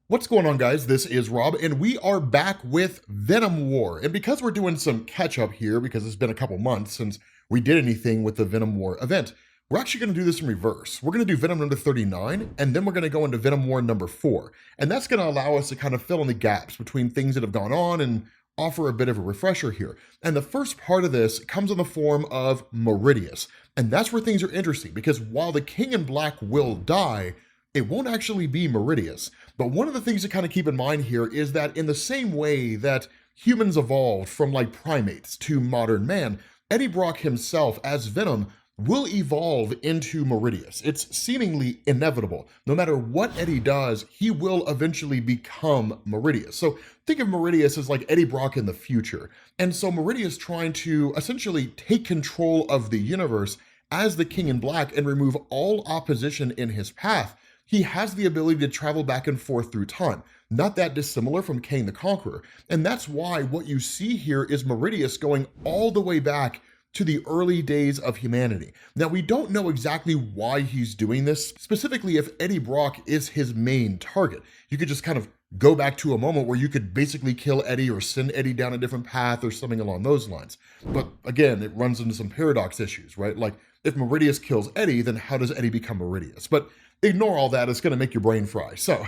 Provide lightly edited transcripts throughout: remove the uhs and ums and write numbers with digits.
What's going on, guys? This is Rob, and we are back with Venom War. And because we're doing some catch-up here, because it's been a couple months since we did anything with the Venom War event, we're actually going to do this in reverse. We're going to do Venom number 39, and then we're going to go into Venom War number 4. And that's going to allow us to kind of fill in the gaps between things that have gone on and offer a bit of a refresher here. And the first part of this comes in the form of Meridius. And that's where things are interesting, because while the King in Black will die, it won't actually be Meridius. But one of the things to kind of keep in mind here is that in the same way that humans evolved from like primates to modern man, Eddie Brock himself as Venom will evolve into Meridius. It's seemingly inevitable. No matter what Eddie does, he will eventually become Meridius. So think of Meridius as like Eddie Brock in the future. And so Meridius trying to essentially take control of the universe as the King in Black and remove all opposition in his path. He has the ability to travel back and forth through time, not that dissimilar from Kang the Conqueror. And that's why what you see here is Meridius going all the way back to the early days of humanity. Now, we don't know exactly why he's doing this, specifically if Eddie Brock is his main target. You could just kind of go back to a moment where you could basically kill Eddie or send Eddie down a different path or something along those lines. But again, it runs into some paradox issues, right? Like, if Meridius kills Eddie, then how does Eddie become Meridius? But ignore all that, it's going to make your brain fry. So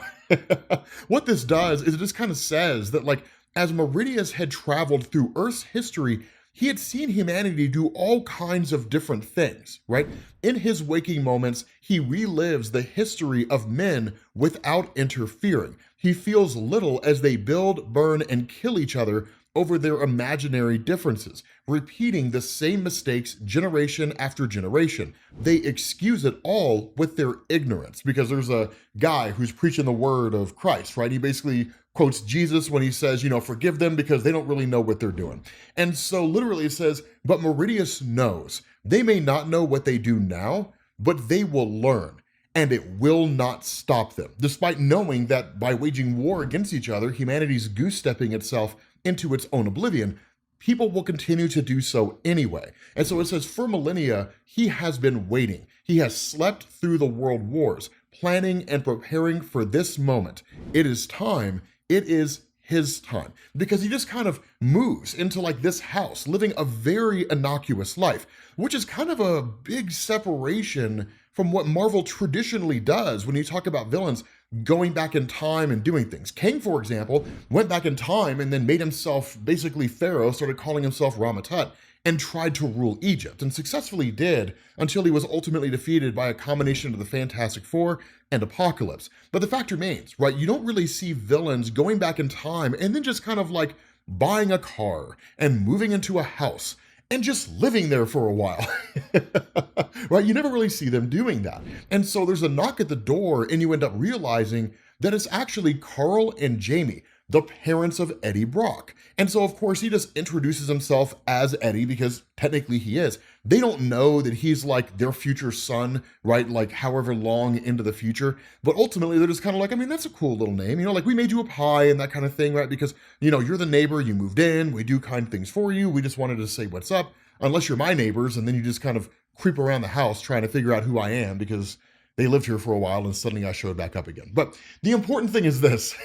what this does is it just kind of says that, like, as Meridius had traveled through Earth's history, he had seen humanity do all kinds of different things, right? In his waking moments, he relives the history of men without interfering. He feels little as they build, burn, and kill each other over their imaginary differences, repeating the same mistakes generation after generation. They excuse it all with their ignorance, because there's a guy who's preaching the word of Christ, right? He basically quotes Jesus when he says, forgive them because they don't really know what they're doing. And so literally it says, but Meridius knows. They may not know what they do now, but they will learn. And it will not stop them, despite knowing that by waging war against each other, humanity's goose-stepping itself into its own oblivion. People will continue to do so anyway. And so it says, for millennia, he has been waiting. He has slept through the world wars, planning and preparing for this moment. It is time. It is his time. Because he just kind of moves into like this house, living a very innocuous life, which is kind of a big separation from what Marvel traditionally does when you talk about villains going back in time and doing things. Kang, for example, went back in time and then made himself basically Pharaoh, started calling himself Ramatut, and tried to rule Egypt, and successfully did until he was ultimately defeated by a combination of the Fantastic Four and Apocalypse. But the fact remains, right? You don't really see villains going back in time and then just kind of like buying a car and moving into a house and just living there for a while, right? You never really see them doing that. And so there's a knock at the door and you end up realizing that it's actually Carl and Jamie, the parents of Eddie Brock. And so of course he just introduces himself as Eddie because technically he is. They don't know that he's like their future son, right? Like however long into the future. But ultimately they're just kind of like, I mean, that's a cool little name. Like we made you a pie and that kind of thing, right? Because, you're the neighbor, you moved in, we do kind things for you. We just wanted to say what's up, unless you're my neighbors. And then you just kind of creep around the house trying to figure out who I am because they lived here for a while and suddenly I showed back up again. But the important thing is this.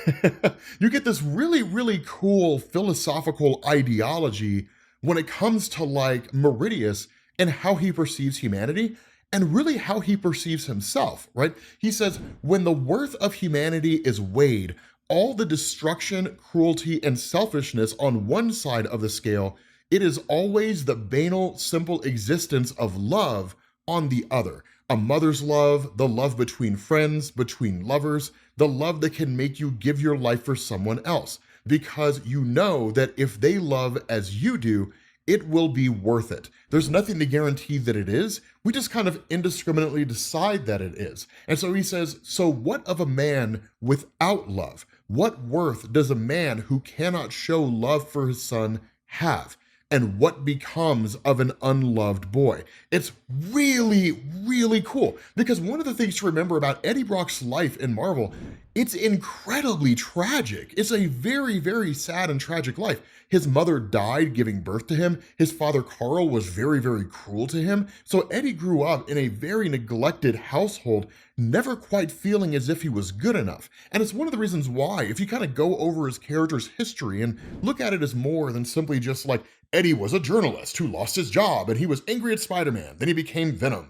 You get this really, really cool philosophical ideology when it comes to like Meridius and how he perceives humanity and really how he perceives himself, right? He says, when the worth of humanity is weighed, all the destruction, cruelty, and selfishness on one side of the scale, it is always the banal, simple existence of love on the other. A mother's love, the love between friends, between lovers, the love that can make you give your life for someone else, because you know that if they love as you do, it will be worth it. There's nothing to guarantee that it is. We just kind of indiscriminately decide that it is. And so he says, so what of a man without love? What worth does a man who cannot show love for his son have? And what becomes of an unloved boy? It's really, really cool, because one of the things to remember about Eddie Brock's life in Marvel It's incredibly tragic. It's a very, very sad and tragic life. His mother died giving birth to him. His father, Carl, was very, very cruel to him. So Eddie grew up in a very neglected household, never quite feeling as if he was good enough. And it's one of the reasons why, if you kind of go over his character's history and look at it as more than simply just like Eddie was a journalist who lost his job and he was angry at Spider-Man, then he became Venom,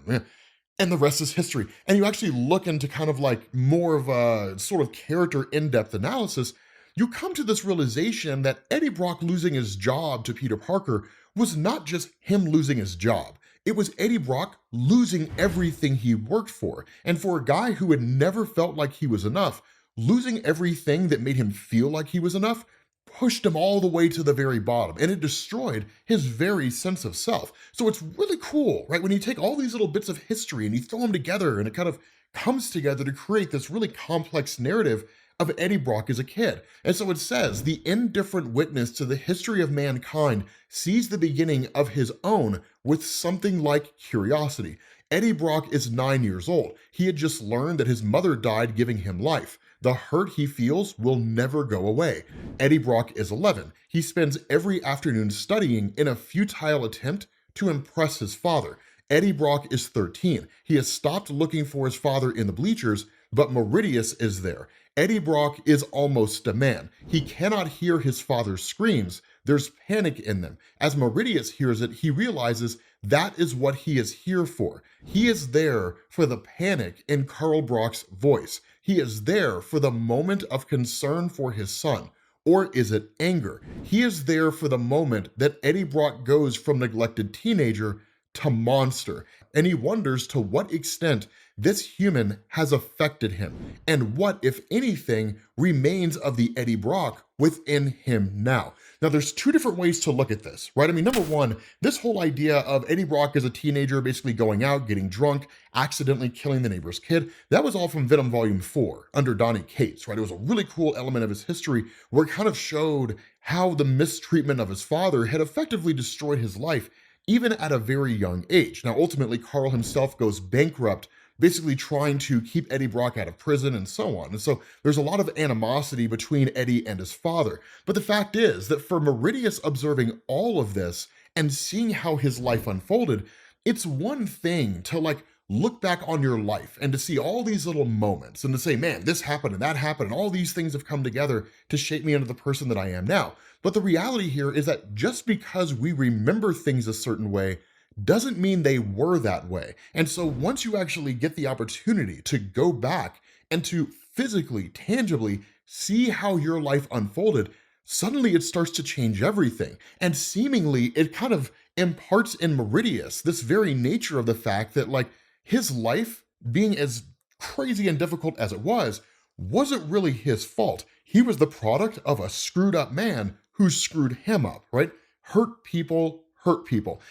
and the rest is history. And you actually look into kind of like more of a sort of character in-depth analysis, you come to this realization that Eddie Brock losing his job to Peter Parker was not just him losing his job. It was Eddie Brock losing everything he worked for. And for a guy who had never felt like he was enough, losing everything that made him feel like he was enough pushed him all the way to the very bottom, and it destroyed his very sense of self. So it's really cool, right? When you take all these little bits of history and you throw them together and it kind of comes together to create this really complex narrative of Eddie Brock as a kid. And so it says, the indifferent witness to the history of mankind sees the beginning of his own with something like curiosity. Eddie Brock is 9 years old. He had just learned that his mother died giving him life. The hurt he feels will never go away. Eddie Brock is 11. He spends every afternoon studying in a futile attempt to impress his father. Eddie Brock is 13. He has stopped looking for his father in the bleachers, but Meridius is there. Eddie Brock is almost a man. He cannot hear his father's screams. There's panic in them. As Meridius hears it, he realizes that is what he is here for. He is there for the panic in Carl Brock's voice. He is there for the moment of concern for his son. Or is it anger? He is there for the moment that Eddie Brock goes from neglected teenager to monster. And he wonders to what extent this human has affected him, and what, if anything, remains of the Eddie Brock within him now. Now, there's two different ways to look at this, right? I mean, number one, this whole idea of Eddie Brock as a teenager basically going out, getting drunk, accidentally killing the neighbor's kid, that was all from Venom Volume 4 under Donny Cates, right? It was a really cool element of his history where it kind of showed how the mistreatment of his father had effectively destroyed his life, even at a very young age. Now, ultimately, Carl himself goes bankrupt, basically trying to keep Eddie Brock out of prison and so on. And so there's a lot of animosity between Eddie and his father. But the fact is that for Meridius observing all of this and seeing how his life unfolded, it's one thing to like look back on your life and to see all these little moments and to say, man, this happened and that happened and all these things have come together to shape me into the person that I am now. But the reality here is that just because we remember things a certain way doesn't mean they were that way. And so once you actually get the opportunity to go back and to physically, tangibly see how your life unfolded, suddenly it starts to change everything. And seemingly it kind of imparts in Meridius this very nature of the fact that like his life being as crazy and difficult as it wasn't really his fault. He was the product of a screwed up man who screwed him up, right? Hurt people.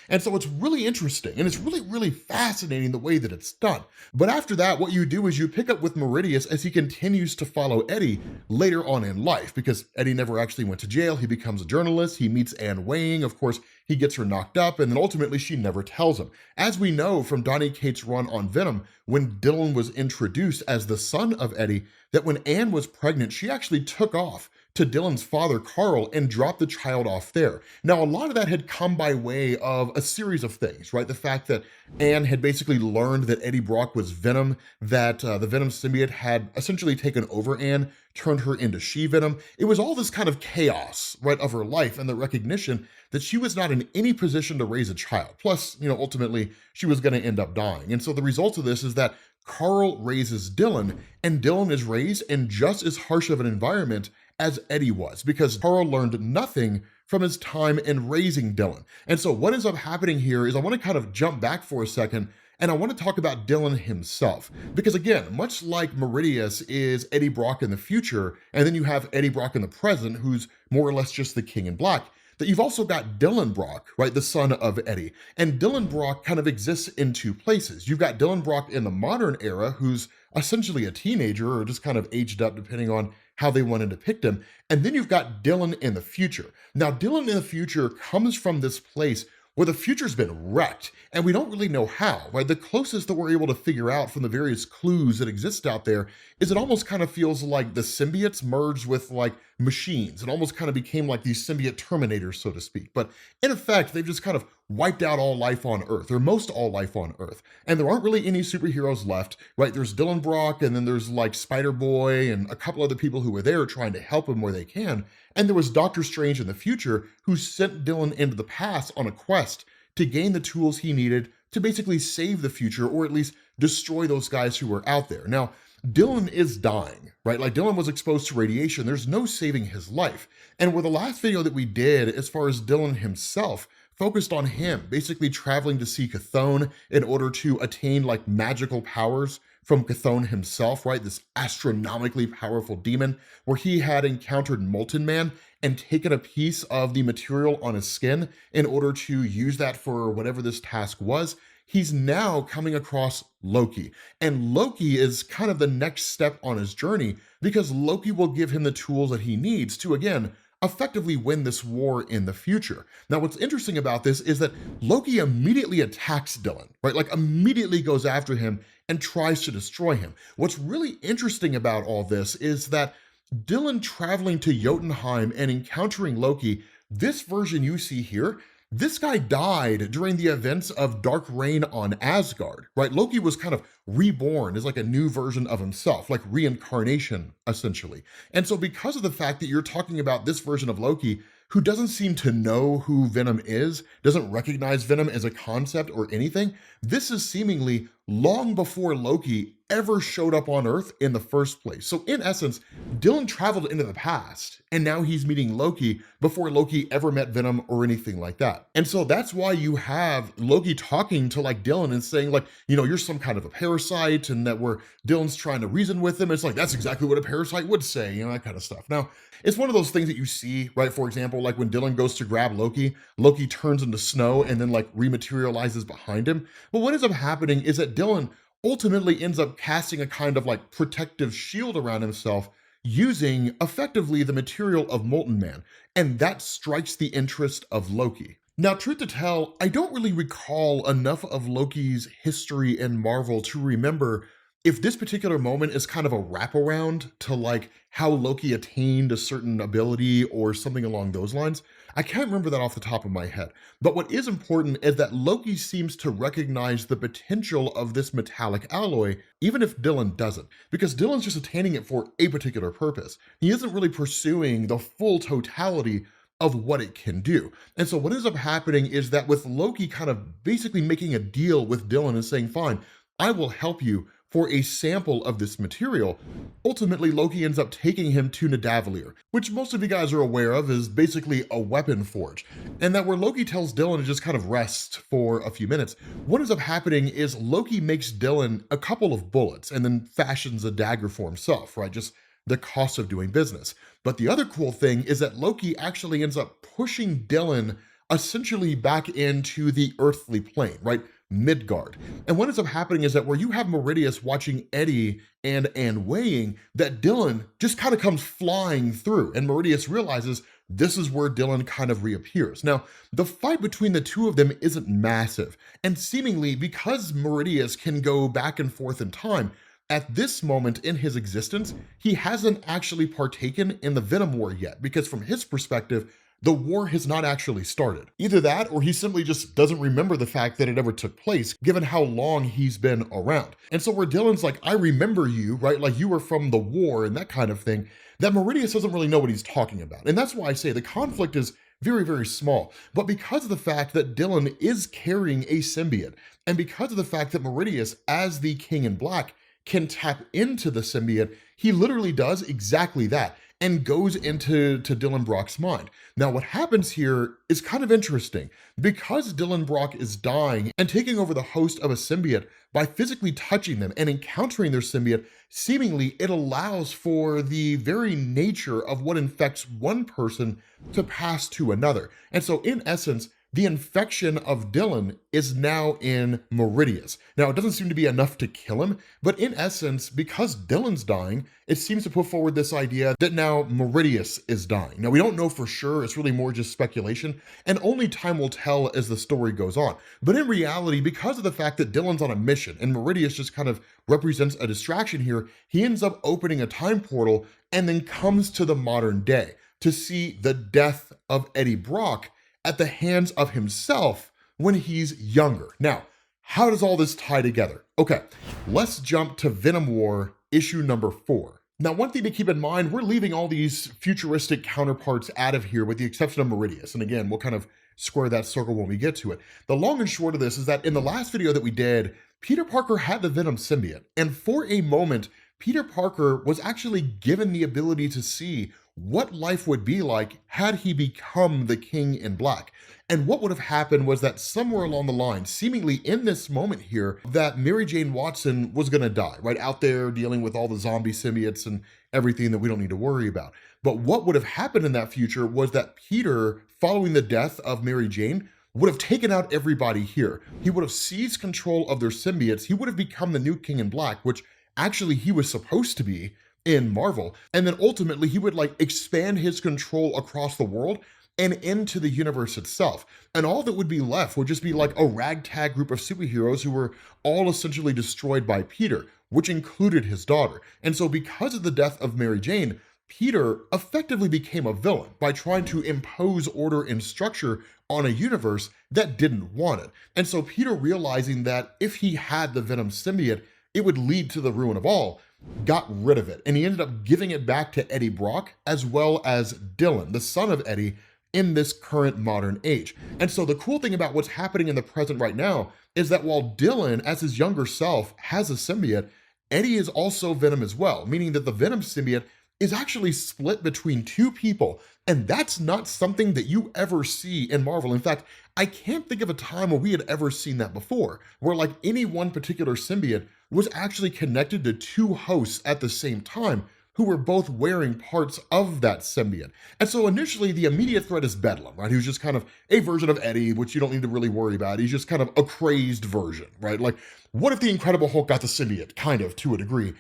And so it's really interesting and it's really, really fascinating the way that it's done. But after that, what you do is you pick up with Meridius as he continues to follow Eddie later on in life, because Eddie never actually went to jail. He becomes a journalist. He meets Anne Wang. Of course, he gets her knocked up, and then ultimately she never tells him. As we know from Donny Cates' run on Venom, when Dylan was introduced as the son of Eddie, that when Anne was pregnant, she actually took off to Dylan's father, Carl, and dropped the child off there. Now, a lot of that had come by way of a series of things, right? The fact that Anne had basically learned that Eddie Brock was Venom, that the Venom symbiote had essentially taken over Anne, turned her into she-Venom. It was all this kind of chaos, right, of her life, and the recognition that she was not in any position to raise a child. Plus, ultimately, she was going to end up dying. And so the result of this is that Carl raises Dylan, and Dylan is raised in just as harsh of an environment as Eddie was, because Carl learned nothing from his time in raising Dylan. And so what ends up happening here is I want to kind of jump back for a second, and I want to talk about Dylan himself. Because again, much like Meridius is Eddie Brock in the future, and then you have Eddie Brock in the present, who's more or less just the King in Black, that you've also got Dylan Brock, right, the son of Eddie. And Dylan Brock kind of exists in two places. You've got Dylan Brock in the modern era, who's essentially a teenager or just kind of aged up depending on how they want to depict him. And then you've got Dylan in the future. Now, Dylan in the future comes from this place where the future's been wrecked, and we don't really know how, right? The closest that we're able to figure out from the various clues that exist out there is it almost kind of feels like the symbiotes merged with like machines. It almost kind of became like these symbiote terminators, so to speak. But in effect, they've just kind of wiped out all life on Earth, or most all life on Earth. And there aren't really any superheroes left, right? There's Dylan Brock, and then there's like Spider-Boy and a couple other people who were there trying to help him where they can. And there was Doctor Strange in the future who sent Dylan into the past on a quest to gain the tools he needed to basically save the future, or at least destroy those guys who were out there. Now, Dylan is dying, right? Like Dylan was exposed to radiation. There's no saving his life. And where the last video that we did, as far as Dylan himself, focused on him basically traveling to see Chthon in order to attain like magical powers from Chthon himself, right? This astronomically powerful demon, where he had encountered Molten Man and taken a piece of the material on his skin in order to use that for whatever this task was. He's now coming across Loki. And Loki is kind of the next step on his journey, because Loki will give him the tools that he needs to, again, effectively win this war in the future. Now, what's interesting about this is that Loki immediately attacks Dylan, right? Like immediately goes after him and tries to destroy him. What's really interesting about all this is that Dylan traveling to Jotunheim and encountering Loki, this version you see here, this guy died during the events of Dark Reign on Asgard, right? Loki was kind of reborn as like a new version of himself, like reincarnation, essentially. And so because of the fact that you're talking about this version of Loki, who doesn't seem to know who Venom is, doesn't recognize Venom as a concept or anything, this is seemingly long before Loki ever showed up on Earth in the first place. So in essence, Dylan traveled into the past, and now he's meeting Loki before Loki ever met Venom or anything like that. And so that's why you have Loki talking to like Dylan and saying like, you know, you're some kind of a parasite, and that where Dylan's trying to reason with him. It's like, that's exactly what a parasite would say, you know, that kind of stuff. Now, it's one of those things that you see, right? For example, like when Dylan goes to grab Loki, Loki turns into snow and then like rematerializes behind him. But what ends up happening is that Dylan ultimately ends up casting a kind of like protective shield around himself using effectively the material of Molten Man, and that strikes the interest of Loki. Now, truth to tell, I don't really recall enough of Loki's history in Marvel to remember if this particular moment is kind of a wraparound to like how Loki attained a certain ability or something along those lines. I can't remember that off the top of my head. But what is important is that Loki seems to recognize the potential of this metallic alloy, even if Dylan doesn't, because Dylan's just attaining it for a particular purpose. He isn't really pursuing the full totality of what it can do. And so what ends up happening is that with Loki kind of basically making a deal with Dylan and saying, fine, I will help you for a sample of this material, ultimately Loki ends up taking him to Nidavellir, which most of you guys are aware of is basically a weapon forge. And that where Loki tells Dylan to just kind of rest for a few minutes, what ends up happening is Loki makes Dylan a couple of bullets and then fashions a dagger for himself, right? Just the cost of doing business. But the other cool thing is that Loki actually ends up pushing Dylan essentially back into the earthly plane, right? Midgard. And what ends up happening is that where you have Meridius watching Eddie and weighing, that Dylan just kind of comes flying through, and Meridius realizes this is where Dylan kind of reappears. Now, the fight between the two of them isn't massive, and seemingly because Meridius can go back and forth in time, at this moment in his existence, he hasn't actually partaken in the Venom War yet, because from his perspective, the war has not actually started. Either that, or he simply just doesn't remember the fact that it ever took place, given how long he's been around. And so where Dylan's like, I remember you, right? Like you were from the war and that kind of thing, that Meridius doesn't really know what he's talking about. And that's why I say the conflict is very, very small. But because of the fact that Dylan is carrying a symbiote, and because of the fact that Meridius, as the King in Black, can tap into the symbiote, he literally does exactly that and goes into Dylan Brock's mind. Now, what happens here is kind of interesting. Because Dylan Brock is dying and taking over the host of a symbiote by physically touching them and encountering their symbiote, seemingly it allows for the very nature of what infects one person to pass to another. And so in essence, the infection of Dylan is now in Meridius. Now, it doesn't seem to be enough to kill him, but in essence, because Dylan's dying, it seems to put forward this idea that now Meridius is dying. Now, we don't know for sure, it's really more just speculation, and only time will tell as the story goes on. But in reality, because of the fact that Dylan's on a mission, and Meridius just kind of represents a distraction here, he ends up opening a time portal and then comes to the modern day to see the death of Eddie Brock at the hands of himself when he's younger. Now, how does all this tie together? Okay, let's jump to Venom War issue number 4. Now, one thing to keep in mind, we're leaving all these futuristic counterparts out of here with the exception of Meridius. And again, we'll kind of square that circle when we get to it. The long and short of this is that in the last video that we did, Peter Parker had the Venom symbiote. And for a moment, Peter Parker was actually given the ability to see what life would be like had he become the King in Black. And what would have happened was that somewhere along the line, seemingly in this moment here, that Mary Jane Watson was gonna die, right? Out there dealing with all the zombie symbiotes and everything that we don't need to worry about. But what would have happened in that future was that Peter, following the death of Mary Jane, would have taken out everybody here. He would have seized control of their symbiotes. He would have become the new King in Black, which actually he was supposed to be in Marvel. And then ultimately he would like expand his control across the world and into the universe itself. And all that would be left would just be like a ragtag group of superheroes who were all essentially destroyed by Peter, which included his daughter. And so because of the death of Mary Jane, Peter effectively became a villain by trying to impose order and structure on a universe that didn't want it. And so Peter, realizing that if he had the Venom symbiote, it would lead to the ruin of all, got rid of it. And he ended up giving it back to Eddie Brock, as well as Dylan, the son of Eddie, in this current modern age. And so the cool thing about what's happening in the present right now is that while Dylan, as his younger self, has a symbiote, Eddie is also Venom as well, meaning that the Venom symbiote is actually split between two people. And that's not something that you ever see in Marvel. In fact, I can't think of a time where we had ever seen that before, where like any one particular symbiote was actually connected to two hosts at the same time who were both wearing parts of that symbiote. And so initially the immediate threat is Bedlam, right? Who's just kind of a version of Eddie, which you don't need to really worry about. He's just kind of a crazed version, right? Like, what if the Incredible Hulk got the symbiote? Kind of, to a degree,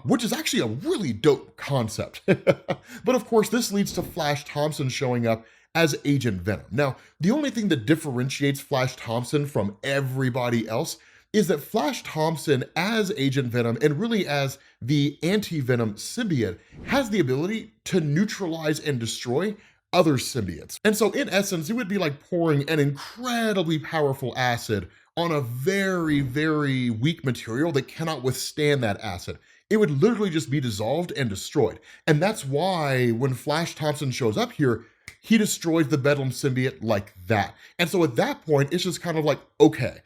which is actually a really dope concept. But of course, this leads to Flash Thompson showing up as Agent Venom. Now, the only thing that differentiates Flash Thompson from everybody else is that Flash Thompson as Agent Venom, and really as the anti-Venom symbiote, has the ability to neutralize and destroy other symbiotes. And so in essence, it would be like pouring an incredibly powerful acid on a very, very weak material that cannot withstand that acid. It would literally just be dissolved and destroyed. And that's why when Flash Thompson shows up here, he destroys the Bedlam symbiote like that. And so at that point, it's just kind of like, okay,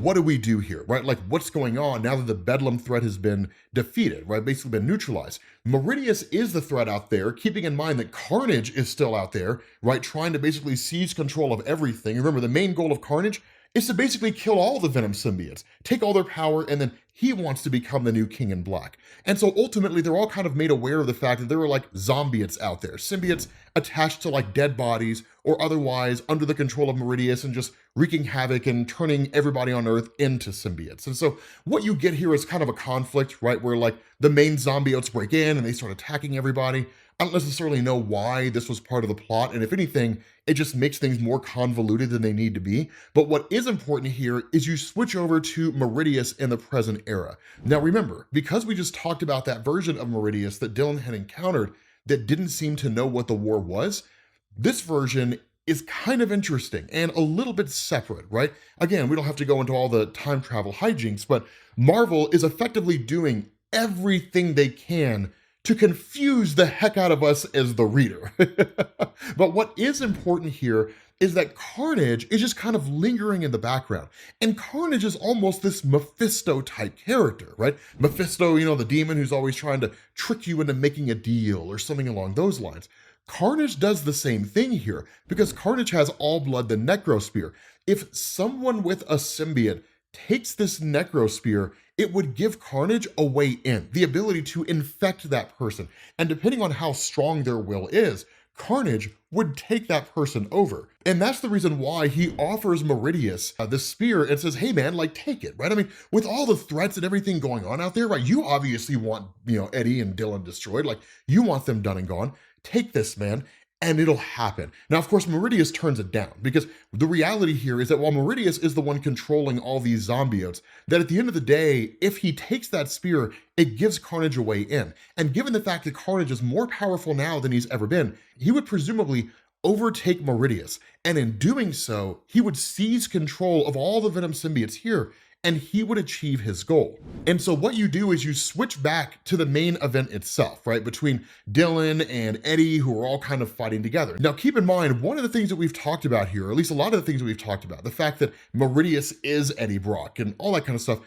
what do we do here, right? Like, what's going on now that the Bedlam threat has been defeated, right? Basically been neutralized. Meridius is the threat out there, keeping in mind that Carnage is still out there, right? Trying to basically seize control of everything. Remember, the main goal of Carnage is to basically kill all the Venom symbiotes, take all their power, and then he wants to become the new King in Black. And so ultimately, they're all kind of made aware of the fact that there are like zombiotes out there, symbiotes attached to like dead bodies or otherwise under the control of Meridius and just wreaking havoc and turning everybody on Earth into symbiotes. And so what you get here is kind of a conflict, right? Where like the main zombiotes break in and they start attacking everybody. I don't necessarily know why this was part of the plot, and if anything, it just makes things more convoluted than they need to be. But what is important here is you switch over to Meridius in the present era. Now remember, because we just talked about that version of Meridius that Dylan had encountered that didn't seem to know what the war was, this version is kind of interesting and a little bit separate, right? Again, we don't have to go into all the time travel hijinks, but Marvel is effectively doing everything they can to confuse the heck out of us as the reader. But what is important here is that Carnage is just kind of lingering in the background. And Carnage is almost this Mephisto type character, right? Mephisto, you know, the demon who's always trying to trick you into making a deal or something along those lines. Carnage does the same thing here because Carnage has All Blood, the Necrospear. If someone with a symbiote takes this Necrospear, it would give Carnage a way in, the ability to infect that person. And depending on how strong their will is, Carnage would take that person over. And that's the reason why he offers Meridius the spear and says, hey man, like take it, right? I mean, with all the threats and everything going on out there, right? You obviously want, Eddie and Dylan destroyed. Like you want them done and gone. Take this, man. And it'll happen. Now, of course, Meridius turns it down because the reality here is that while Meridius is the one controlling all these zombiotes, that at the end of the day, if he takes that spear, it gives Carnage a way in. And given the fact that Carnage is more powerful now than he's ever been, he would presumably overtake Meridius. And in doing so, he would seize control of all the Venom symbiotes here, and he would achieve his goal. And so what you do is you switch back to the main event itself, right? Between Dylan and Eddie, who are all kind of fighting together. Now, keep in mind, one of the things that we've talked about here, or at least a lot of the things that we've talked about, the fact that Meridius is Eddie Brock and all that kind of stuff,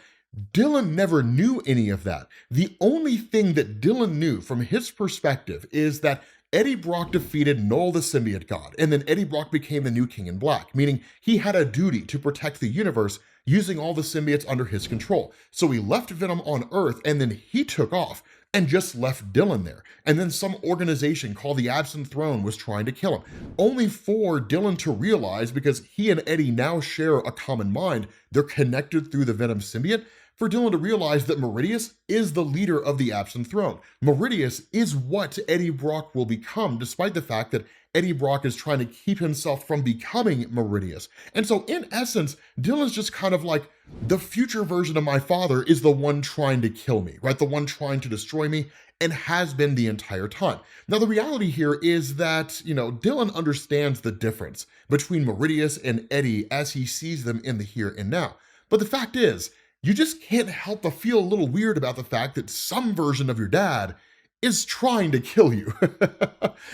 Dylan never knew any of that. The only thing that Dylan knew from his perspective is that Eddie Brock defeated Null the symbiote god, and then Eddie Brock became the new King in Black, meaning he had a duty to protect the universe using all the symbiotes under his control. So he left Venom on Earth, and then he took off and just left Dylan there. And then some organization called the Absent Throne was trying to kill him, only for Dylan to realize, because he and Eddie now share a common mind, they're connected through the Venom symbiote, for Dylan to realize that Meridius is the leader of the Absent Throne. Meridius is what Eddie Brock will become, despite the fact that Eddie Brock is trying to keep himself from becoming Meridius. And so in essence, Dylan's just kind of like, the future version of my father is the one trying to kill me, right? The one trying to destroy me, and has been the entire time. Now, the reality here is that, Dylan understands the difference between Meridius and Eddie as he sees them in the here and now. But the fact is, you just can't help but feel a little weird about the fact that some version of your dad is trying to kill you.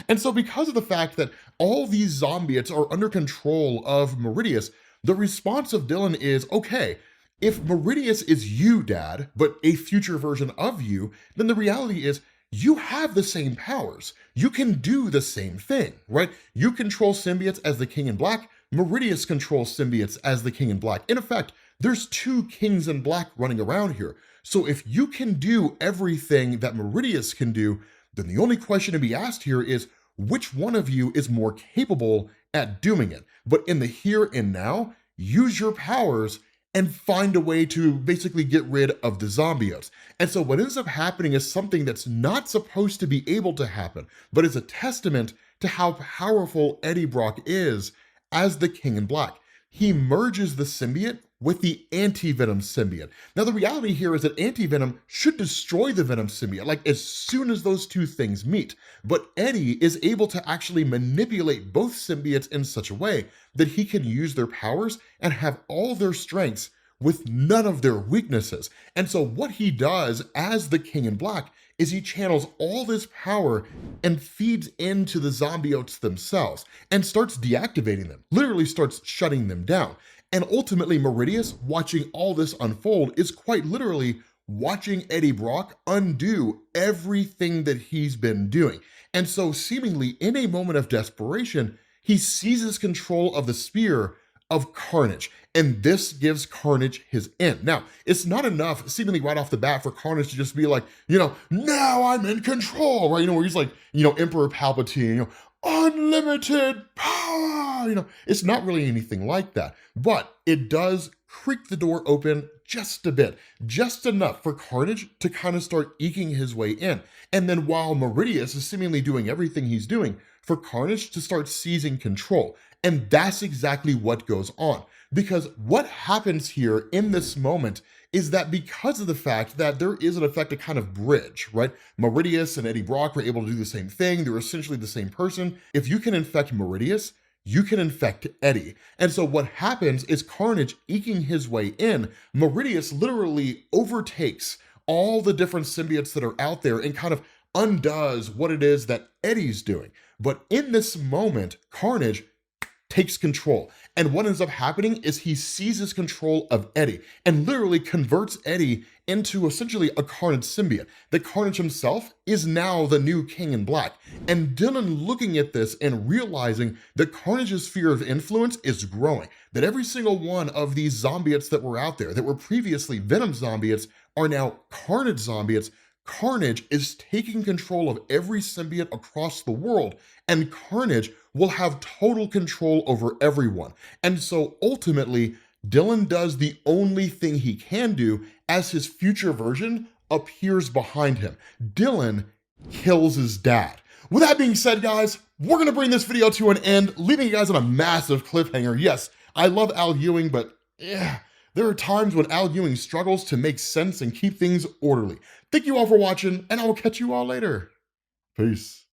And so because of the fact that all these zombiotes are under control of Meridius, the response of Dylan is, okay, if Meridius is you, Dad, but a future version of you, then the reality is you have the same powers. You can do the same thing, right? You control symbiotes as the King in Black. Meridius controls symbiotes as the King in Black. In effect, there's two Kings in Black running around here. So if you can do everything that Meridius can do, then the only question to be asked here is, which one of you is more capable at doing it? But in the here and now, use your powers and find a way to basically get rid of the zombiotes. And so what ends up happening is something that's not supposed to be able to happen, but is a testament to how powerful Eddie Brock is as the King in Black. He merges the symbiote with the anti-venom symbiote. Now, the reality here is that anti-venom should destroy the venom symbiote, like as soon as those two things meet. But Eddie is able to actually manipulate both symbiotes in such a way that he can use their powers and have all their strengths with none of their weaknesses. And so what he does as the King in Black is he channels all this power and feeds into the zombiotes themselves and starts deactivating them, literally starts shutting them down. And ultimately, Meridius, watching all this unfold, is quite literally watching Eddie Brock undo everything that he's been doing. And so seemingly in a moment of desperation, he seizes control of the spear of Carnage. And this gives Carnage his end. Now, it's not enough, seemingly right off the bat, for Carnage to just be like, now I'm in control, right? Where he's like, Emperor Palpatine, unlimited power, it's not really anything like that. But it does creak the door open just a bit, just enough for Carnage to kind of start eking his way in. And then while Meridius is seemingly doing everything he's doing, for Carnage to start seizing control. And that's exactly what goes on. Because what happens here in this moment is that because of the fact that there is in effect a kind of bridge, right? Meridius and Eddie Brock were able to do the same thing. They're essentially the same person. If you can infect Meridius, you can infect Eddie. And so what happens is Carnage eking his way in, Meridius literally overtakes all the different symbiotes that are out there and kind of undoes what it is that Eddie's doing. But in this moment, Carnage takes control. And what ends up happening is he seizes control of Eddie and literally converts Eddie into essentially a Carnage symbiote. The Carnage himself is now the new King in Black. And Dylan looking at this and realizing that Carnage's sphere of influence is growing, that every single one of these zombiotes that were out there that were previously Venom zombiotes are now Carnage zombiotes. Carnage is taking control of every symbiote across the world, and Carnage will have total control over everyone. And so ultimately, Dylan does the only thing he can do as his future version appears behind him. Dylan kills his dad. With that being said, guys, we're gonna bring this video to an end, leaving you guys on a massive cliffhanger. Yes, I love Al Ewing, but there are times when Al Ewing struggles to make sense and keep things orderly. Thank you all for watching, and I will catch you all later. Peace.